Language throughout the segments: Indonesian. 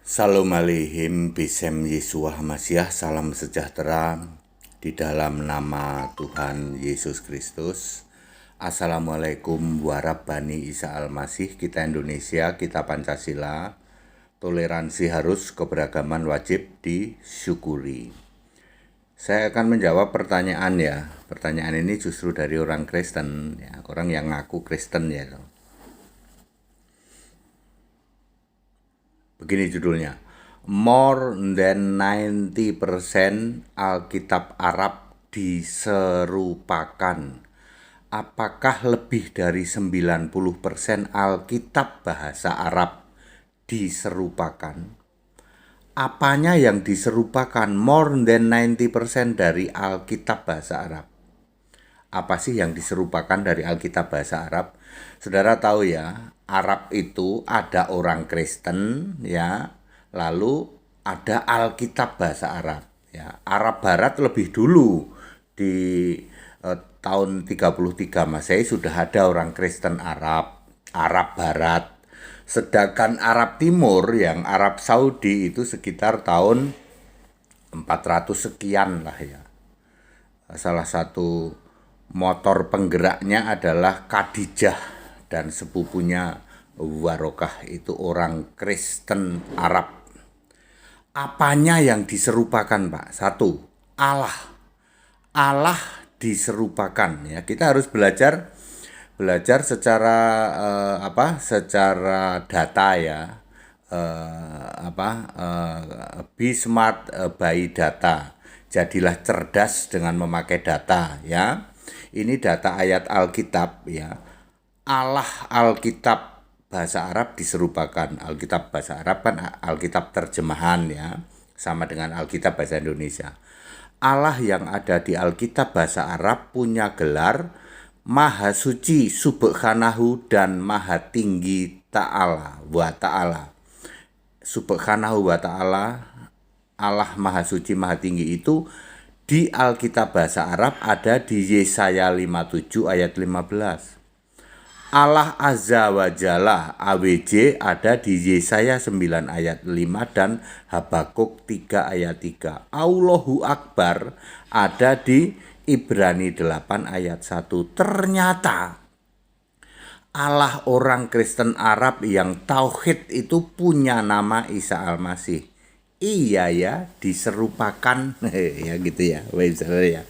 Salam aleihim bisem Yesua Hamasyah, salam sejahtera di dalam nama Tuhan Yesus Kristus. Assalamualaikum warahmatullahi Isa Al-Masih. Kita Indonesia, kita Pancasila. Toleransi harus, keberagaman wajib disyukuri. Saya akan menjawab pertanyaan ya. Pertanyaan ini justru dari orang Kristen ya, orang yang ngaku Kristen ya. Begini judulnya, more than 90% Alkitab Arab diserupakan. Apakah lebih dari 90% Alkitab bahasa Arab diserupakan? Apanya yang diserupakan more than 90% dari Alkitab bahasa Arab? Apa sih yang diserupakan dari Alkitab bahasa Arab? Saudara tahu ya, Arab itu ada orang Kristen ya, lalu ada Alkitab bahasa Arab ya. Arab Barat lebih dulu di tahun 33 Masehi sudah ada orang Kristen Arab Barat. Sedangkan Arab Timur yang Arab Saudi itu sekitar tahun 400 sekian lah ya. Salah satu motor penggeraknya adalah Khadijah dan sepupunya Warokah, itu orang Kristen Arab. Apanya yang diserupakan, Pak? Satu, Allah. Allah diserupakan ya. Kita harus belajar secara secara data ya. Be smart by data. Jadilah cerdas dengan memakai data ya. Ini data ayat Alkitab ya. Allah Alkitab bahasa Arab diserupakan. Alkitab bahasa Arab kan Alkitab terjemahan ya, sama dengan Alkitab bahasa Indonesia. Allah yang ada di Alkitab bahasa Arab punya gelar Maha Suci Subhanahu dan Maha Tinggi Ta'ala wa Ta'ala. Subhanahu wa Ta'ala, Allah Maha Suci Maha Tinggi itu di Alkitab bahasa Arab ada di Yesaya 57 ayat 15. Allah Azza wa Jalla AWJ ada di Yesaya 9 ayat 5 dan Habakuk 3 ayat 3. Allahu Akbar ada di Ibrani 8 ayat 1. Ternyata Allah orang Kristen Arab yang tauhid itu punya nama Isa Al-Masih. Iya ya, diserupakan ya gitu ya. Ya.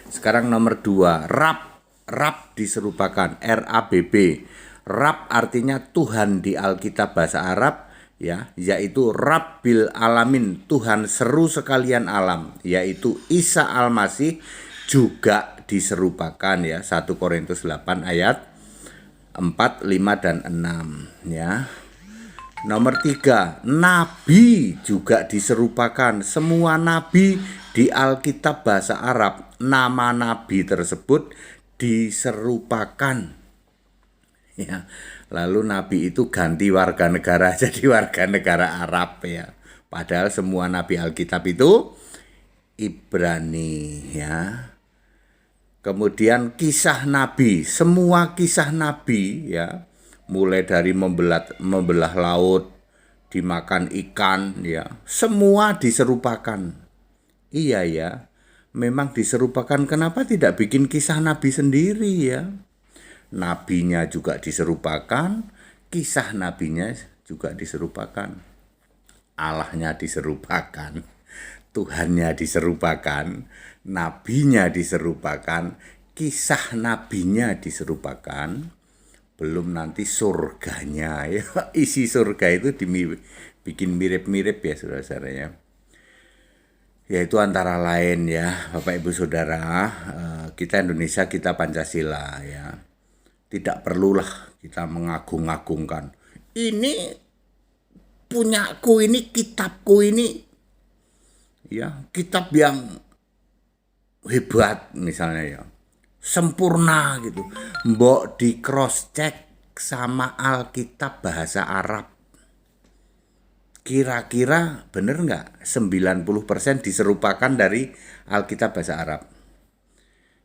Sekarang nomor 2, Rab diserupakan, RABB. Rab artinya Tuhan di Alkitab bahasa Arab ya, yaitu Rabbil Alamin, Tuhan seru sekalian alam, yaitu Isa Al-Masih juga diserupakan ya. 1 Korintus 8 ayat 4, 5 dan 6 ya. Nomor 3, nabi juga diserupakan. Semua nabi di Alkitab bahasa Arab, nama nabi tersebut diserupakan. Ya. Lalu nabi itu ganti warga negara jadi warga negara Arab ya. Padahal semua nabi Alkitab itu Ibrani ya. Kemudian kisah nabi, semua kisah nabi ya, mulai dari membelah laut, dimakan ikan ya, semua diserupakan. Iya ya, memang diserupakan. Kenapa tidak bikin kisah nabi sendiri ya? Nabinya juga diserupakan, kisah nabinya juga diserupakan, Allahnya diserupakan, Tuhannya diserupakan, nabinya diserupakan, kisah nabinya diserupakan, belum nanti surganya ya. Isi surga itu bikin mirip-mirip ya saudara-saudara ya. Yaitu antara lain ya Bapak Ibu Saudara, kita Indonesia, kita Pancasila ya. Tidak perlulah kita mengagung-agungkan. Ini punyaku, ini kitabku, ini ya kitab yang hebat misalnya ya, sempurna gitu. Mbok di cross check sama Alkitab bahasa Arab. Kira-kira bener nggak 90% diserupakan dari Alkitab bahasa Arab?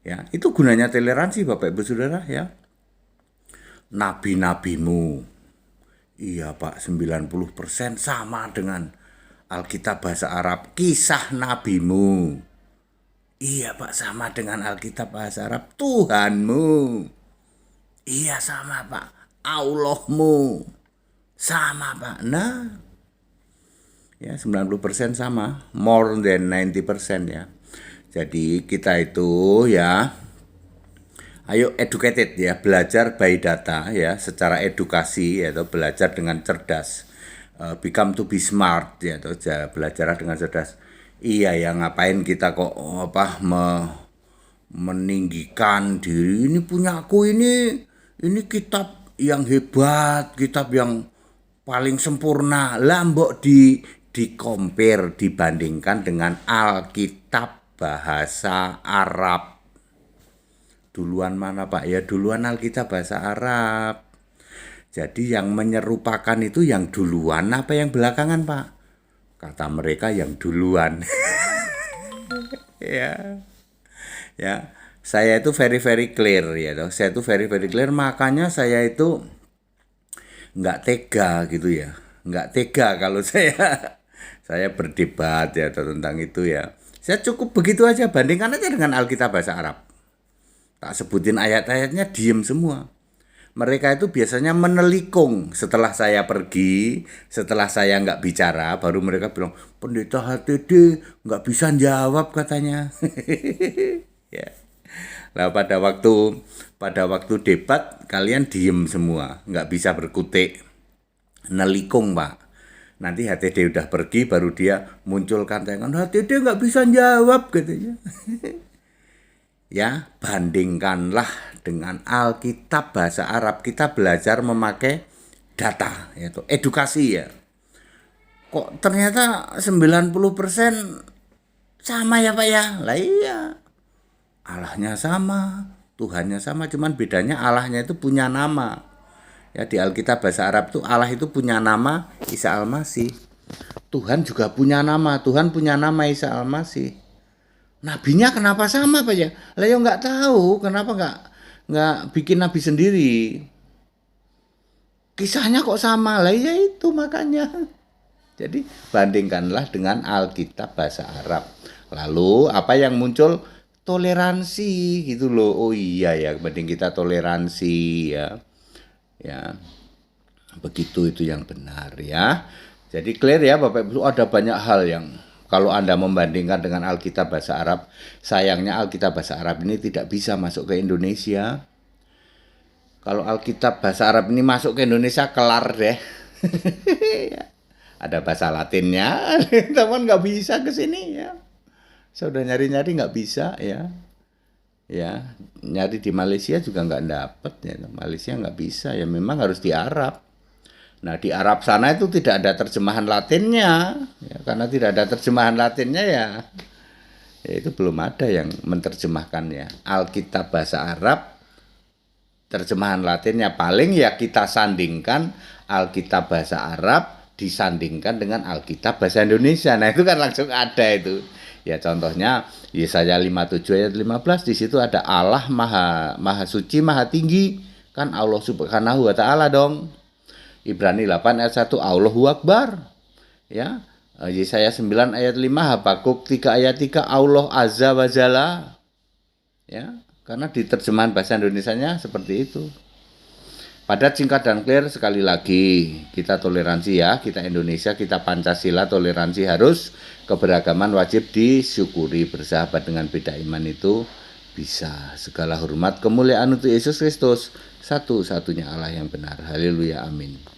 Ya, itu gunanya toleransi Bapak Ibu Saudara ya. Nabi-nabimu Iya Pak, 90% sama dengan Alkitab bahasa Arab. Kisah nabimu. Iya Pak, sama dengan Alkitab bahasa Arab. Tuhanmu. Iya sama Pak. Allahmu. Sama Pak. Nah, ya 90% sama. More than 90% ya. Jadi kita itu ya, ayo educated ya, belajar by data ya, secara edukasi ya, atau belajar dengan cerdas. Become to be smart ya, atau belajarlah dengan cerdas. Iya ya, ngapain kita kok meninggikan diri, ini punyaku, ini kitab yang hebat, kitab yang paling sempurna. Lah mbok di compare, dibandingkan dengan Alkitab bahasa Arab. Duluan mana Pak? Ya duluan Alkitab bahasa Arab. Jadi yang menyerupakan itu yang duluan apa yang belakangan Pak? Kata mereka yang duluan. Ya, ya. Saya itu very clear ya toh. Saya itu very clear, makanya saya itu nggak tega gitu ya. Nggak tega kalau saya berdebat ya tentang itu ya. Saya cukup begitu aja, bandingkan aja dengan Alkitab bahasa Arab. Tak sebutin ayat-ayatnya, diem semua. Mereka itu biasanya menelikung setelah saya pergi, setelah saya nggak bicara, baru mereka bilang, pendeta HTD nggak bisa jawab katanya. Ya. Nah pada waktu debat kalian diem semua, nggak bisa berkutik, nelikung Pak. Nanti HTD udah pergi, baru dia munculkan tangan, HTD nggak bisa jawab katanya. Ya, bandingkanlah dengan Alkitab bahasa Arab. Kita belajar memakai data, yaitu edukasi ya. Kok ternyata 90% sama ya Pak ya? Lah iya. Allahnya sama, Tuhannya sama, cuman bedanya Allahnya itu punya nama. Ya, di Alkitab bahasa Arab tuh Allah itu punya nama Isa Al-Masih. Tuhan juga punya nama, Tuhan punya nama Isa Al-Masih. Nabinya kenapa sama Pak ya? Lah ya nggak tahu kenapa nggak bikin nabi sendiri. Kisahnya kok sama, lah ya itu makanya. Jadi bandingkanlah dengan Alkitab bahasa Arab. Lalu apa yang muncul? Toleransi gitu loh. Oh iya ya, mending kita toleransi ya. Ya. Begitu itu yang benar ya. Jadi clear ya Bapak Ibu, ada banyak hal yang kalau Anda membandingkan dengan Alkitab bahasa Arab, sayangnya Alkitab bahasa Arab ini tidak bisa masuk ke Indonesia. Kalau Alkitab bahasa Arab ini masuk ke Indonesia, kelar deh. Ada bahasa Latinnya, teman nggak bisa ke sini ya. Saya udah nyari-nyari nggak bisa ya. Ya, nyari di Malaysia juga nggak dapet ya. Malaysia nggak bisa ya, memang harus di Arab. Nah di Arab sana itu tidak ada terjemahan Latinnya, ya, karena tidak ada terjemahan Latinnya ya itu belum ada yang menerjemahkannya. Alkitab bahasa Arab, terjemahan Latinnya paling ya kita sandingkan Alkitab bahasa Arab disandingkan dengan Alkitab bahasa Indonesia. Nah itu kan langsung ada itu. Ya contohnya Yesaya 57 ayat 15, di situ ada Allah maha suci, maha tinggi, kan Allah Subhanahu wa taala dong. Ibrani 8 ayat 1 Allahu Akbar. Ya. Yesaya 9 ayat 5, Habakuk 3 ayat 3 Allah Azza wa Jalla. Ya, karena di terjemahan bahasa Indonesianya seperti itu. Padat, singkat dan clear. Sekali lagi, kita toleransi ya, kita Indonesia, kita Pancasila, toleransi harus, keberagaman wajib disyukuri, bersahabat dengan beda iman itu bisa. Segala hormat kemuliaan untuk Yesus Kristus, satu-satunya Allah yang benar. Haleluya, amin.